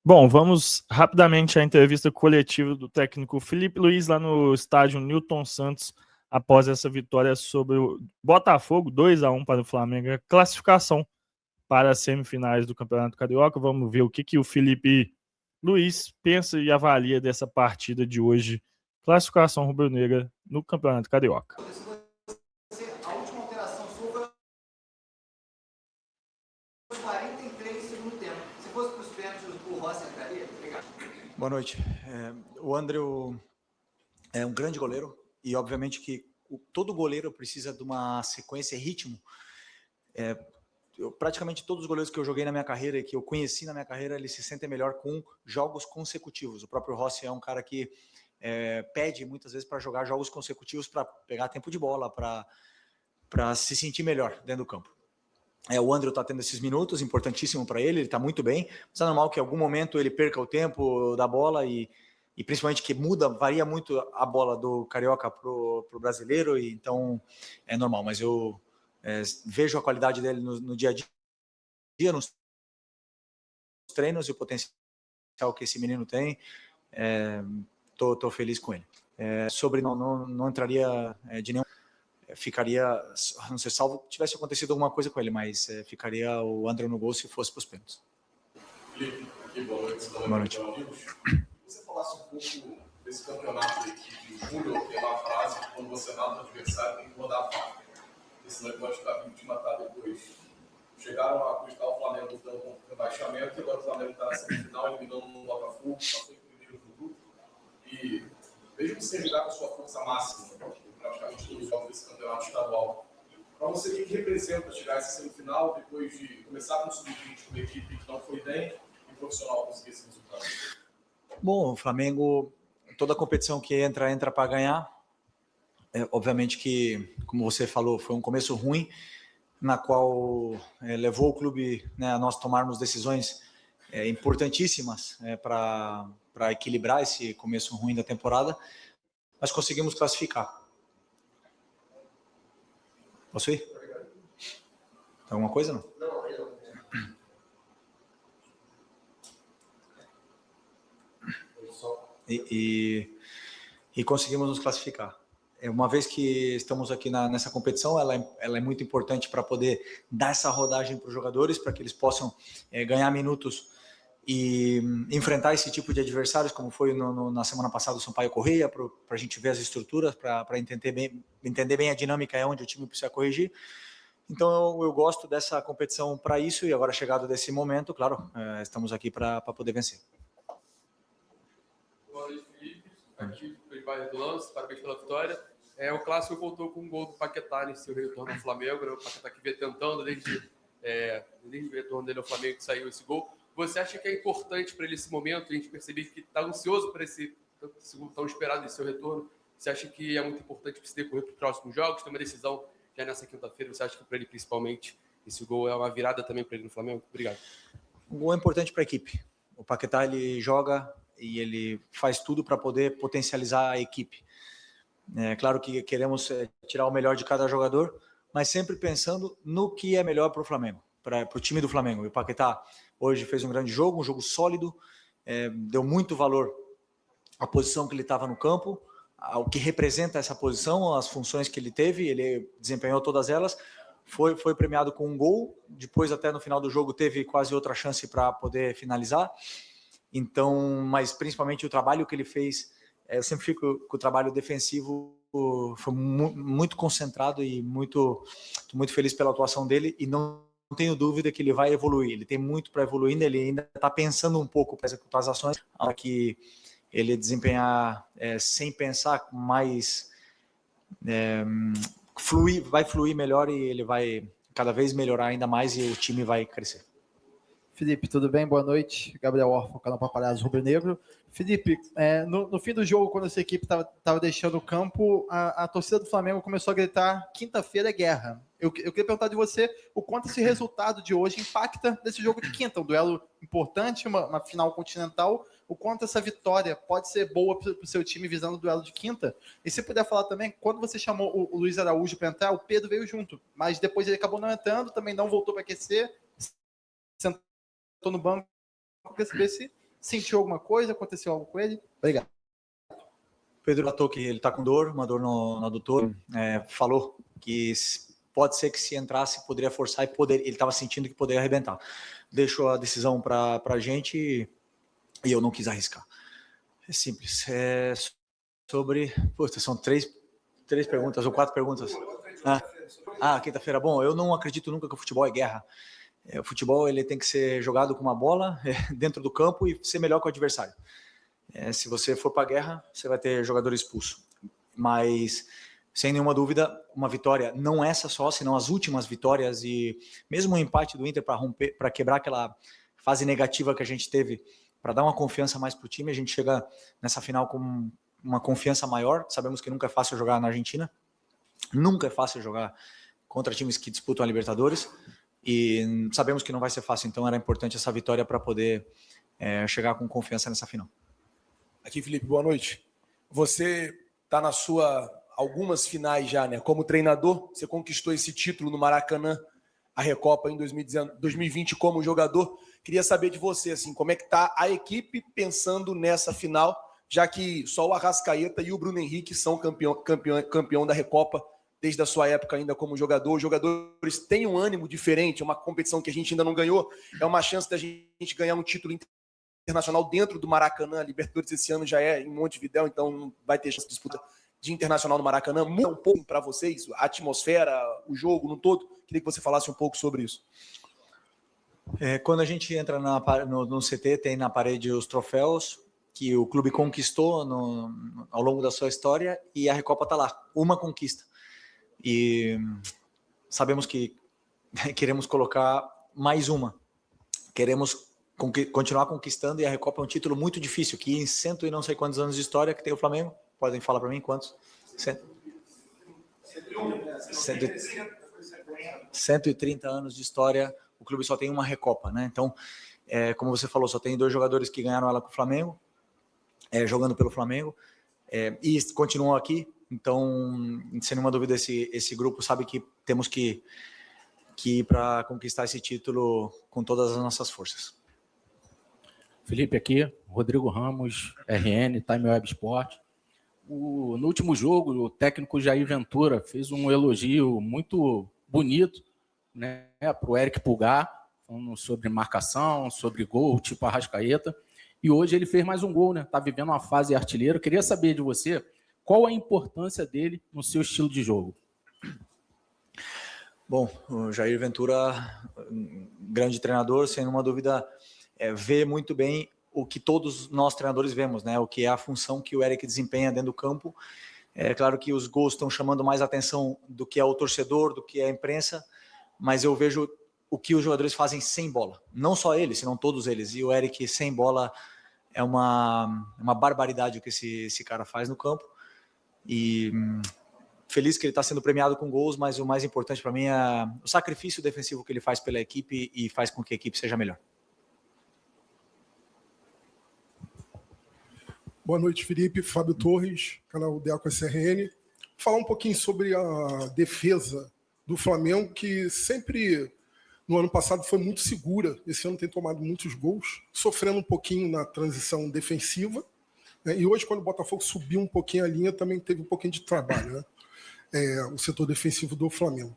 Bom, vamos rapidamente à entrevista coletiva do técnico Felipe Luiz lá no estádio Newton Santos, após essa vitória sobre o Botafogo, 2-1 para o Flamengo, a classificação para as semifinais do Campeonato Carioca. Vamos ver o que o Felipe Luiz pensa e avalia dessa partida de hoje, classificação rubro-negra no Campeonato Carioca. A última alteração sua foi 43 no segundo tempo. Se fosse para os pênaltis, o Rossi entraria? Obrigado. Boa noite. O André é um grande goleiro e, obviamente, que todo goleiro precisa de uma sequência e ritmo. Praticamente todos os goleiros que eu joguei na minha carreira e que eu conheci na minha carreira, eles se sentem melhor com jogos consecutivos. O próprio Rossi é um cara que pede muitas vezes para jogar jogos consecutivos, para pegar tempo de bola, para se sentir melhor dentro do campo. O André está tendo esses minutos, importantíssimo para ele está muito bem, mas é normal que em algum momento ele perca o tempo da bola e principalmente que varia muito a bola do Carioca pro brasileiro, e então é normal, mas eu vejo a qualidade dele no dia a dia, nos treinos e o potencial que esse menino tem. Tô feliz com ele. Sobre não entraria de nenhum, ficaria, não sei, salvo tivesse acontecido alguma coisa com ele, mas ficaria o André no gol se fosse para os pênaltis. Felipe, aqui, boa noite. Boa noite. Você falasse um pouco desse campeonato da equipe de julho, que é uma frase que quando você mata o adversário tem que rodar a faca, porque senão ele pode ficar vindo te matar depois. Chegaram a custar o Flamengo lutando contra o rebaixamento, e agora o Flamengo está na semifinal, eliminando no Botafogo, passou em primeiro no grupo, e mesmo sem jogar com a sua força máxima, praticamente todos os jogos desse campeonato estadual, para você, o que representa chegar a essa semifinal depois de começar com um sub-20 com uma equipe que não foi bem e profissional conseguir esse resultado? Bom, o Flamengo, toda competição que entra para ganhar. Obviamente que, como você falou, foi um começo ruim, na qual levou o clube, a nós tomarmos decisões importantíssimas para equilibrar esse começo ruim da temporada, mas conseguimos classificar. Posso ir? Alguma coisa, não? Não. E conseguimos nos classificar. Uma vez que estamos aqui nessa competição, ela é muito importante para poder dar essa rodagem para os jogadores, para que eles possam ganhar minutos e enfrentar esse tipo de adversários, como foi na semana passada o Sampaio Corrêa, para a gente ver as estruturas, para entender bem a dinâmica, onde o time precisa corrigir. Então eu gosto dessa competição para isso, e agora chegado desse momento, claro, estamos aqui para poder vencer. Boa noite, Felipe. Aqui foi o do lance, parabéns pela vitória. O clássico voltou com um gol do Paquetá nesse retorno ao Flamengo, O Paquetá que veio tentando desde o retorno dele ao Flamengo que saiu esse gol. Você acha que é importante para ele esse momento? A gente percebeu que está ansioso para esse tão esperado desse seu retorno. Você acha que é muito importante para se decorrer para os próximos jogos? Tem uma decisão já nessa quinta-feira. Você acha que para ele, principalmente, esse gol é uma virada também para ele no Flamengo? Obrigado. O gol é importante para a equipe. O Paquetá, ele joga e ele faz tudo para poder potencializar a equipe. Claro que queremos tirar o melhor de cada jogador, mas sempre pensando no que é melhor para o Flamengo, para o time do Flamengo. E o Paquetá hoje fez um grande jogo, um jogo sólido, deu muito valor à posição que ele estava no campo, ao que representa essa posição, as funções que ele teve, ele desempenhou todas elas, foi premiado com um gol, depois até no final do jogo teve quase outra chance para poder finalizar. Então, mas principalmente o trabalho que ele fez, eu sempre fico com o trabalho defensivo, foi muito concentrado e muito feliz pela atuação dele, e não tenho dúvida que ele vai evoluir. Ele tem muito para evoluir, ele ainda está pensando um pouco para executar as ações, para que ele desempenhar sem pensar, mais vai fluir melhor, e ele vai cada vez melhorar ainda mais, e o time vai crescer. Felipe, tudo bem? Boa noite. Gabriel Orfo, canal Paparazzo Rubro Negro. Felipe, no fim do jogo, quando essa equipe estava deixando o campo, a torcida do Flamengo começou a gritar: quinta-feira é guerra. Eu queria perguntar de você o quanto esse resultado de hoje impacta nesse jogo de quinta, um duelo importante, uma final continental, o quanto essa vitória pode ser boa para o seu time visando o duelo de quinta. E se puder falar também, quando você chamou o Luiz Araújo para entrar, o Pedro veio junto, mas depois ele acabou não entrando, também não voltou para aquecer, sentou no banco. Queria saber se Sentiu alguma coisa? Aconteceu algo com ele? Obrigado. Pedro relatou que ele está com dor, uma dor no adutor. Falou que pode ser que se entrasse poderia forçar e ele estava sentindo que poderia arrebentar. Deixou a decisão para a gente e eu não quis arriscar. É simples. Sobre... Puta, são três perguntas ou 4 perguntas. Quinta-feira. Bom, eu não acredito nunca que o futebol é guerra. O futebol ele tem que ser jogado com uma bola dentro do campo e ser melhor que o adversário. Se você for para a guerra, você vai ter jogador expulso. Mas, sem nenhuma dúvida, uma vitória, não essa só, senão as últimas vitórias e mesmo o empate do Inter para quebrar aquela fase negativa que a gente teve, para dar uma confiança mais para o time, a gente chega nessa final com uma confiança maior. Sabemos que nunca é fácil jogar na Argentina, nunca é fácil jogar contra times que disputam a Libertadores e sabemos que não vai ser fácil, então era importante essa vitória para poder chegar com confiança nessa final. Aqui, Felipe, boa noite. Você está na sua algumas finais já, né? Como treinador, você conquistou esse título no Maracanã, a Recopa em 2020 como jogador. Queria saber de você, assim, como é que está a equipe pensando nessa final, já que só o Arrascaeta e o Bruno Henrique são campeão da Recopa desde a sua época ainda como jogador. Os jogadores têm um ânimo diferente, é uma competição que a gente ainda não ganhou, é uma chance da gente ganhar um título internacional dentro do Maracanã. A Libertadores esse ano já é em Montevidéu, então não vai ter chance de disputa de internacional no Maracanã. Muda um pouco para vocês a atmosfera, o jogo no todo? Queria que você falasse um pouco sobre isso. Quando a gente entra no CT, tem na parede os troféus que o clube conquistou ao longo da sua história e a Recopa está lá, uma conquista. E sabemos que queremos colocar mais uma. Queremos continuar conquistando e a Recopa é um título muito difícil, que em 100 e não sei quantos anos de história que tem o Flamengo, podem falar para mim quantos? 130 anos de história, o clube só tem uma Recopa, né? Então, como você falou, só tem 2 jogadores que ganharam ela com o Flamengo, jogando pelo Flamengo, e continuam aqui. Então, sem nenhuma dúvida, esse grupo sabe que temos que ir para conquistar esse título com todas as nossas forças. Felipe aqui, Rodrigo Ramos, RN, Time Web Sport. No último jogo, o técnico Jair Ventura fez um elogio muito bonito, né, para o Eric Pulgar, falando sobre marcação, sobre gol, tipo Arrascaeta. E hoje ele fez mais um gol, né? Está vivendo uma fase artilheiro. Queria saber de você qual a importância dele no seu estilo de jogo. Bom, o Jair Ventura, um grande treinador, sem nenhuma dúvida, vê muito bem o que todos nós treinadores vemos, né? O que é a função que o Eric desempenha dentro do campo. É claro que os gols estão chamando mais atenção do que é o torcedor, do que é a imprensa, mas eu vejo o que os jogadores fazem sem bola. Não só eles, senão todos eles. E o Eric sem bola é uma barbaridade o que esse cara faz no campo. E feliz que ele está sendo premiado com gols, mas o mais importante para mim é o sacrifício defensivo que ele faz pela equipe e faz com que a equipe seja melhor. Boa noite, Felipe. Fábio Torres, canal Deco SRN. Falar um pouquinho sobre a defesa do Flamengo, que sempre, no ano passado, foi muito segura. Esse ano tem tomado muitos gols, sofrendo um pouquinho na transição defensiva. E hoje, quando o Botafogo subiu um pouquinho a linha, também teve um pouquinho de trabalho, né? O setor defensivo do Flamengo.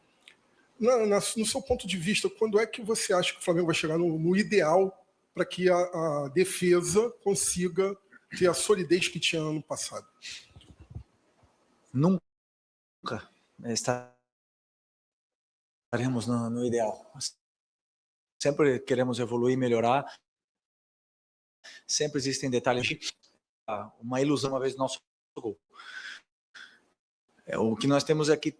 No seu ponto de vista, quando é que você acha que o Flamengo vai chegar no ideal para que a defesa consiga ter a solidez que tinha ano passado? Nunca estaremos no ideal. Sempre queremos evoluir, melhorar. Sempre existem detalhes. Uma ilusão, uma vez, do nosso gol. O que nós temos é que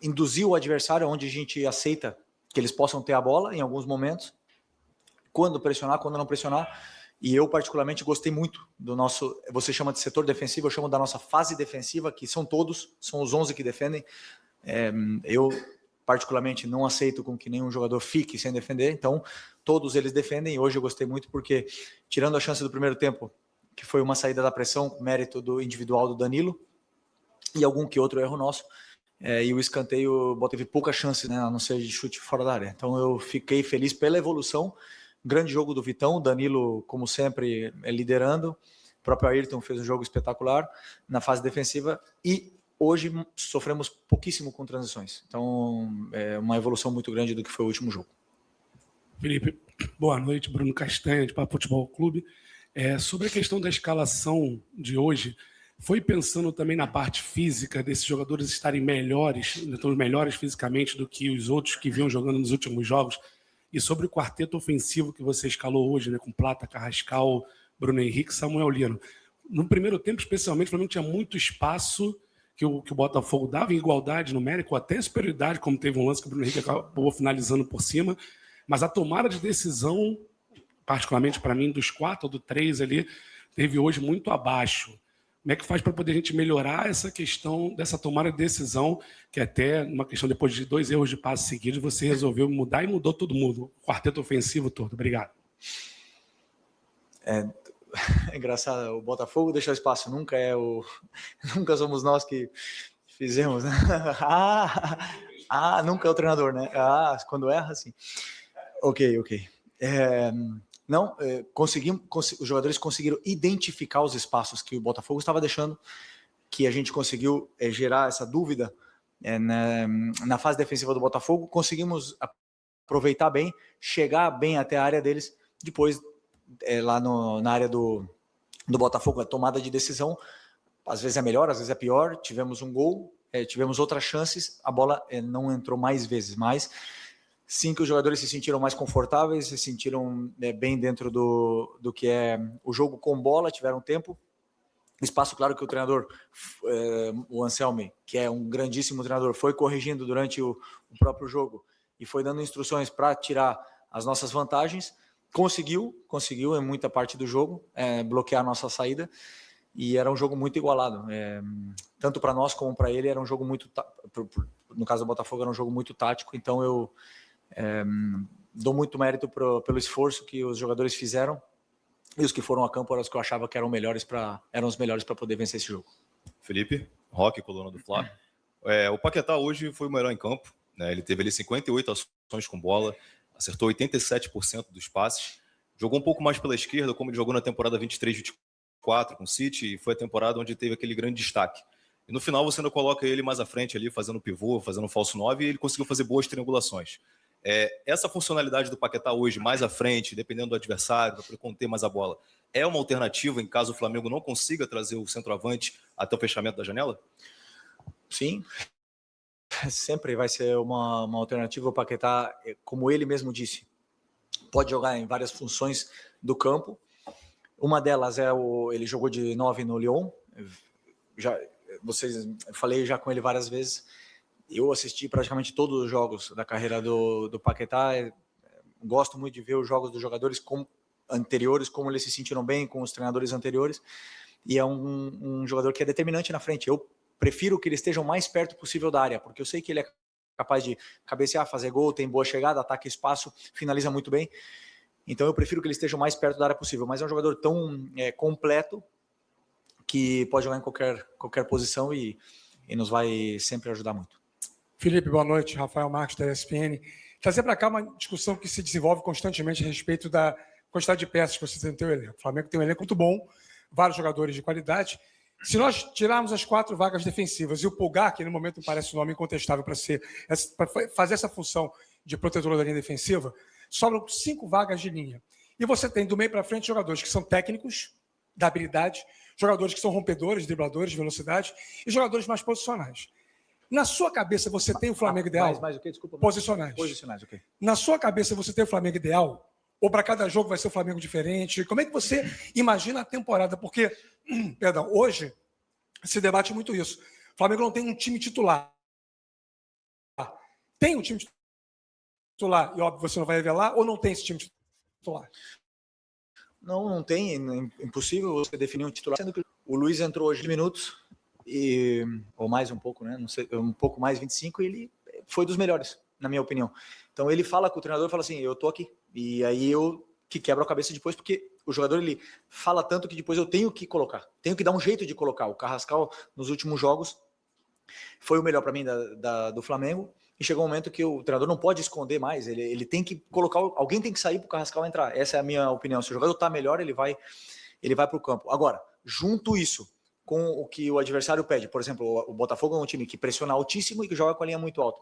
induzir o adversário onde a gente aceita que eles possam ter a bola em alguns momentos, quando pressionar, quando não pressionar. E eu, particularmente, gostei muito do nosso, você chama de setor defensivo, eu chamo da nossa fase defensiva, que são os 11 que defendem. Eu, particularmente, não aceito com que nenhum jogador fique sem defender, então todos eles defendem. E hoje eu gostei muito porque, tirando a chance do primeiro tempo, que foi uma saída da pressão, mérito do individual do Danilo, e algum que outro erro nosso, e o escanteio teve pouca chance, né, a não ser de chute fora da área. Então eu fiquei feliz pela evolução, Grande jogo do Vitão, Danilo, como sempre, liderando. O próprio Ayrton fez um jogo espetacular na fase defensiva e hoje sofremos pouquíssimo com transições. Então, é uma evolução muito grande do que foi o último jogo. Felipe, boa noite. Bruno Castanha, de Papo Futebol Clube. Sobre a questão da escalação de hoje, foi pensando também na parte física desses jogadores estarem melhores fisicamente do que os outros que vinham jogando nos últimos jogos? E sobre o quarteto ofensivo que você escalou hoje, né, com Plata, Carrascal, Bruno Henrique, Samuel Lino. No primeiro tempo, especialmente, o Flamengo tinha muito espaço que o Botafogo dava em igualdade numérica, ou até superioridade, como teve um lance que o Bruno Henrique acabou finalizando por cima. Mas a tomada de decisão, particularmente para mim, dos 4 ou do 3 ali, teve hoje muito abaixo. Como é que faz para poder a gente melhorar essa questão dessa tomada de decisão, que até uma questão depois de 2 erros de passe seguidos, você resolveu mudar e mudou todo mundo, o quarteto ofensivo todo. Obrigado. É engraçado, o Botafogo deixa o espaço, nunca somos nós que fizemos, né? Nunca é o treinador, né? Quando erra, sim. Ok. Os jogadores conseguiram identificar os espaços que o Botafogo estava deixando, que a gente conseguiu gerar essa dúvida na fase defensiva do Botafogo, conseguimos aproveitar bem, chegar bem até a área deles, depois lá na área do Botafogo, a tomada de decisão, às vezes é melhor, às vezes é pior, tivemos um gol, tivemos outras chances, a bola não entrou mais vezes, mas sim que os jogadores se sentiram mais confortáveis, se sentiram bem dentro do que é o jogo com bola, tiveram tempo, espaço. Claro que o treinador, o Anselmi, que é um grandíssimo treinador, foi corrigindo durante o próprio jogo e foi dando instruções para tirar as nossas vantagens, conseguiu em muita parte do jogo bloquear a nossa saída, e era um jogo muito igualado, tanto para nós como para ele. Era um jogo muito, no caso do Botafogo, era um jogo muito tático. Então eu dou muito mérito pelo esforço que os jogadores fizeram, e os que foram a campo eram os que eu achava que eram os melhores para poder vencer esse jogo. Felipe, Roque, coluna do Fla. O Paquetá hoje foi o melhor em campo, né? Ele teve ali 58 ações com bola, acertou 87% dos passes, jogou um pouco mais pela esquerda, como ele jogou na temporada 23-24 com o City, e foi a temporada onde teve aquele grande destaque. E no final você ainda coloca ele mais à frente ali, fazendo pivô, fazendo falso 9, e ele conseguiu fazer boas triangulações. Essa funcionalidade do Paquetá hoje, mais à frente, dependendo do adversário, para poder conter mais a bola, é uma alternativa em caso o Flamengo não consiga trazer o centroavante até o fechamento da janela? Sim, sempre vai ser uma alternativa. O Paquetá, como ele mesmo disse, pode jogar em várias funções do campo. Uma delas ele jogou de 9 no Lyon. Falei já com ele várias vezes. Eu assisti praticamente todos os jogos da carreira do Paquetá. Gosto muito de ver os jogos dos jogadores anteriores, como eles se sentiram bem com os treinadores anteriores. E é um jogador que é determinante na frente. Eu prefiro que ele esteja o mais perto possível da área, porque eu sei que ele é capaz de cabecear, fazer gol, tem boa chegada, ataca espaço, finaliza muito bem. Então eu prefiro que ele esteja o mais perto da área possível. Mas é um jogador tão completo que pode jogar em qualquer posição e nos vai sempre ajudar muito. Felipe, boa noite. Rafael Marques, da ESPN. Trazer para cá uma discussão que se desenvolve constantemente a respeito da quantidade de peças que você tem no seu elenco. O Flamengo tem um elenco muito bom, vários jogadores de qualidade. Se nós tirarmos as 4 vagas defensivas e o Pulgar, que no momento parece um nome incontestável para fazer essa função de protetor da linha defensiva, sobram 5 vagas de linha. E você tem do meio para frente jogadores que são técnicos, da habilidade, jogadores que são rompedores, dribladores de velocidade e jogadores mais posicionais. Na sua cabeça, você tem o Flamengo ideal? Mais o quê? Desculpa. Posicionais. Ok. Na sua cabeça, você tem o Flamengo ideal? Ou para cada jogo vai ser o Flamengo diferente? Como é que você imagina a temporada? Porque, hoje se debate muito isso. O Flamengo não tem um time titular. Tem um time titular, e óbvio, você não vai revelar, ou não tem esse time titular? Não tem, é impossível você definir um titular, sendo que o Luiz entrou hoje 20 minutos, ou mais um pouco, né? Não sei, um pouco mais, 25, e ele foi dos melhores, na minha opinião. Então ele fala com o treinador, fala assim, eu tô aqui. E aí eu que quebro a cabeça depois, porque o jogador ele fala tanto que depois eu tenho que colocar, tenho que dar um jeito de colocar. O Carrascal, nos últimos jogos, foi o melhor para mim do Flamengo. e chegou um momento que o treinador não pode esconder mais, ele tem que colocar, alguém tem que sair para o Carrascal entrar. Essa é a minha opinião. Se o jogador está melhor, ele vai para o campo. Agora, junto isso com o que o adversário pede, por exemplo, o Botafogo é um time que pressiona altíssimo e que joga com a linha muito alta.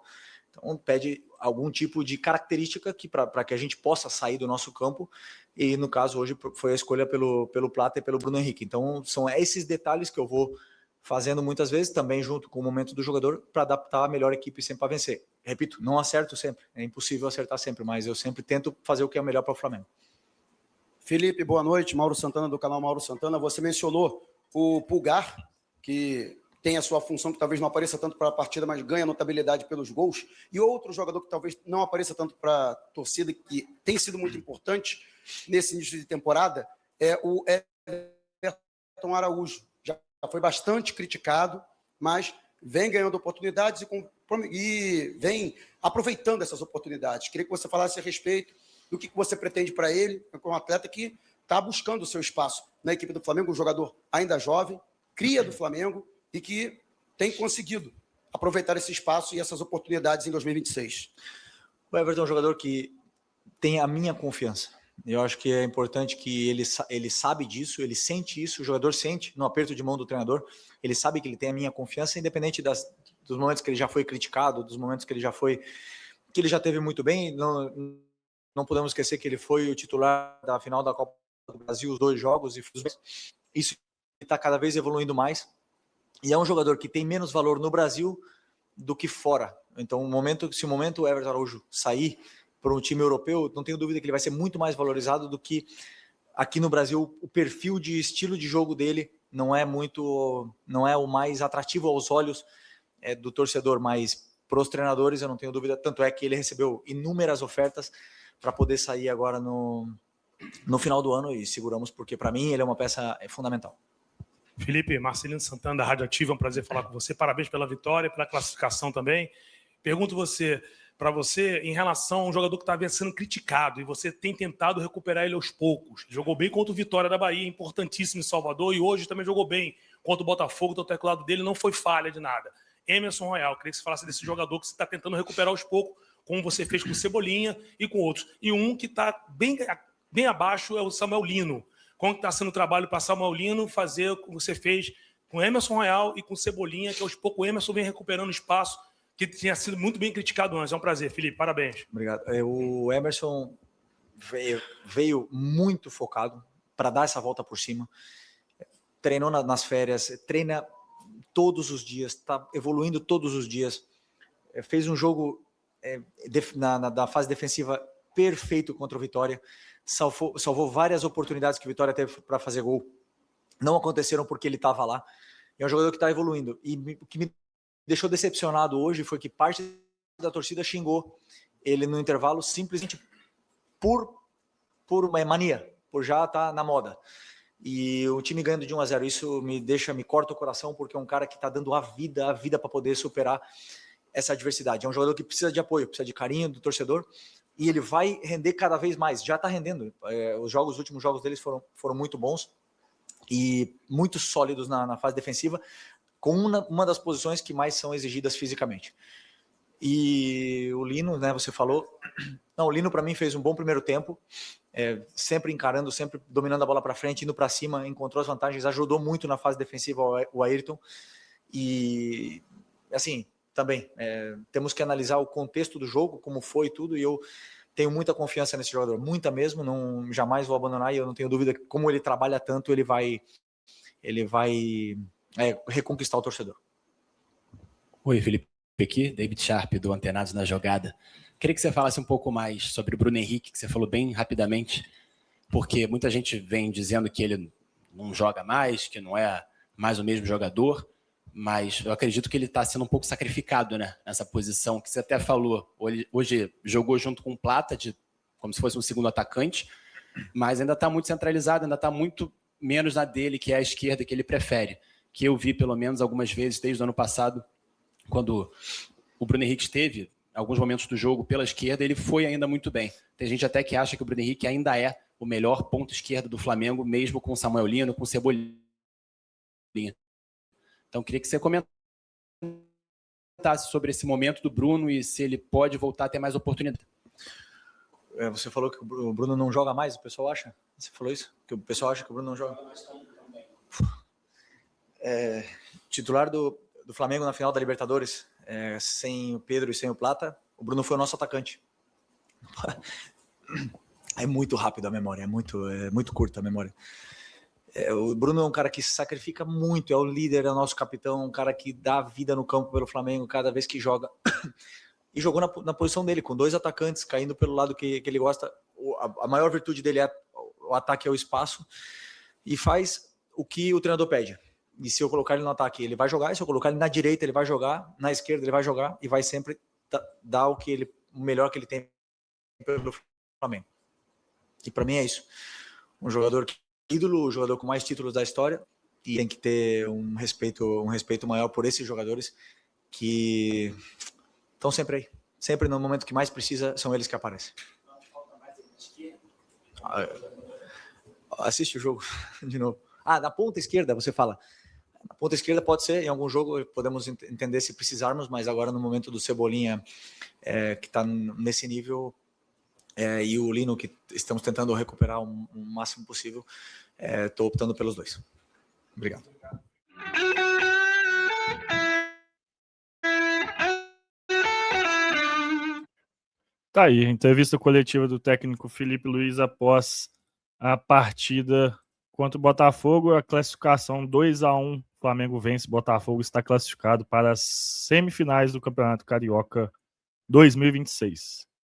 Então, pede algum tipo de característica que para que a gente possa sair do nosso campo, e no caso hoje foi a escolha pelo Plata e pelo Bruno Henrique. Então, são esses detalhes que eu vou fazendo muitas vezes, também junto com o momento do jogador, para adaptar a melhor equipe sempre para vencer. Repito, não acerto sempre, é impossível acertar sempre, mas eu sempre tento fazer o que é melhor para o Flamengo. Felipe, boa noite. Mauro Santana, do canal Mauro Santana. Você mencionou o Pulgar, que tem a sua função, que talvez não apareça tanto para a partida, mas ganha notabilidade pelos gols. E outro jogador que talvez não apareça tanto para a torcida, que tem sido muito importante nesse início de temporada, é o Everton Araújo. Já foi bastante criticado, mas vem ganhando oportunidades e vem aproveitando essas oportunidades. Queria que você falasse a respeito do que você pretende para ele, como um atleta que está buscando o seu espaço na equipe do Flamengo, um jogador ainda jovem, cria do Flamengo e que tem conseguido aproveitar esse espaço e essas oportunidades em 2026. O Everton é um jogador que tem a minha confiança. Eu acho que é importante que ele sabe disso, ele sente isso, o jogador sente no aperto de mão do treinador, ele sabe que ele tem a minha confiança, independente dos momentos que ele já foi criticado, dos momentos que ele já teve muito bem. Não podemos esquecer que ele foi o titular da final da Copa do Brasil, os 2 jogos, e isso está cada vez evoluindo mais. E é um jogador que tem menos valor no Brasil do que fora. Então, se o momento o Everton Araújo sair para um time europeu, não tenho dúvida que ele vai ser muito mais valorizado do que aqui no Brasil. O perfil de estilo de jogo dele não é o mais atrativo aos olhos do torcedor, mas para os treinadores eu não tenho dúvida. Tanto é que ele recebeu inúmeras ofertas para poder sair agora no final do ano, e seguramos, porque para mim ele é uma peça fundamental. Felipe, Marcelino Santana, da Rádio Ativa, é um prazer falar com você. Parabéns pela vitória, pela classificação também. Pergunto para você, em relação a um jogador que estava sendo criticado, e você tem tentado recuperar ele aos poucos. Jogou bem contra o Vitória da Bahia, importantíssimo em Salvador, e hoje também jogou bem contra o Botafogo, do teclado dele não foi falha de nada. Emerson Royal, queria que você falasse desse jogador que você está tentando recuperar aos poucos, como você fez com o Cebolinha e com outros. E um que está bem abaixo é o Samuel Lino. Como está sendo o trabalho para Samuel Lino fazer o que você fez com o Emerson Royal e com o Cebolinha, que aos poucos o Emerson vem recuperando espaço, que tinha sido muito bem criticado antes. É um prazer, Felipe, parabéns. Obrigado. O Emerson veio muito focado para dar essa volta por cima. Treinou nas férias, treina todos os dias, está evoluindo todos os dias. Fez um jogo da fase defensiva perfeito contra o Vitória. Salvou várias oportunidades que o Vitória teve para fazer gol. Não aconteceram porque ele estava lá. É um jogador que está evoluindo. E o que me deixou decepcionado hoje foi que parte da torcida xingou ele no intervalo simplesmente por uma mania, por já estar na moda. E o time ganhando de 1-0, isso me corta o coração, porque é um cara que está dando a vida para poder superar essa adversidade. É um jogador que precisa de apoio, precisa de carinho do torcedor, e ele vai render cada vez mais. Já está rendendo. Os últimos jogos deles foram muito bons e muito sólidos na fase defensiva, com uma das posições que mais são exigidas fisicamente. E o Lino, né, você falou... Não, o Lino para mim fez um bom primeiro tempo, sempre encarando, sempre dominando a bola para frente, indo para cima, encontrou as vantagens, ajudou muito na fase defensiva o Ayrton. E assim, também temos que analisar o contexto do jogo, como foi tudo, e eu tenho muita confiança nesse jogador, muita mesmo, jamais vou abandonar, e eu não tenho dúvida que, como ele trabalha tanto, ele vai reconquistar o torcedor. Oi, Felipe, aqui, David Sharp, do Antenados na Jogada. Queria que você falasse um pouco mais sobre o Bruno Henrique, que você falou bem rapidamente, porque muita gente vem dizendo que ele não joga mais, que não é mais o mesmo jogador, mas eu acredito que ele está sendo um pouco sacrificado, né, nessa posição, que você até falou. Hoje jogou junto com o Plata, como se fosse um segundo atacante, mas ainda está muito centralizado, ainda está muito menos na dele, que é a esquerda, que ele prefere, que eu vi pelo menos algumas vezes desde o ano passado, quando o Bruno Henrique esteve alguns momentos do jogo pela esquerda, ele foi ainda muito bem. Tem gente até que acha que o Bruno Henrique ainda é o melhor ponto esquerdo do Flamengo, mesmo com o Samuel Lino, com o Cebolinha. Então, queria que você comentasse comentasse sobre esse momento do Bruno e se ele pode voltar a ter mais oportunidade. Você falou que o Bruno não joga mais, o pessoal acha? Você falou isso? Que o pessoal acha que o Bruno não joga? Titular do Flamengo na final da Libertadores, sem o Pedro e sem o Plata, o Bruno foi o nosso atacante. É muito rápido a memória, é muito curta a memória. O Bruno é um cara que se sacrifica muito, é o líder, é o nosso capitão, um cara que dá vida no campo pelo Flamengo cada vez que joga. E jogou na posição dele, com 2 atacantes, caindo pelo lado que ele gosta. A maior virtude dele é o ataque, é o espaço, e faz o que o treinador pede. E se eu colocar ele no ataque, ele vai jogar, e se eu colocar ele na direita, ele vai jogar, na esquerda ele vai jogar, e vai sempre dar o melhor que ele tem pelo Flamengo. E para mim é isso. Um jogador ídolo, o jogador com mais títulos da história, e tem que ter um respeito maior por esses jogadores que estão sempre aí. Sempre no momento que mais precisa, são eles que aparecem. Assiste o jogo de novo. Na ponta esquerda, você fala. Na ponta esquerda pode ser, em algum jogo podemos entender se precisarmos, mas agora no momento do Cebolinha, que está nesse nível, e o Lino, que estamos tentando recuperar o máximo possível, estou optando pelos 2. Obrigado. Tá aí, entrevista coletiva do técnico Filipe Luiz após a partida contra o Botafogo. A classificação 2-1, Flamengo vence, Botafogo está classificado para as semifinais do Campeonato Carioca 2026.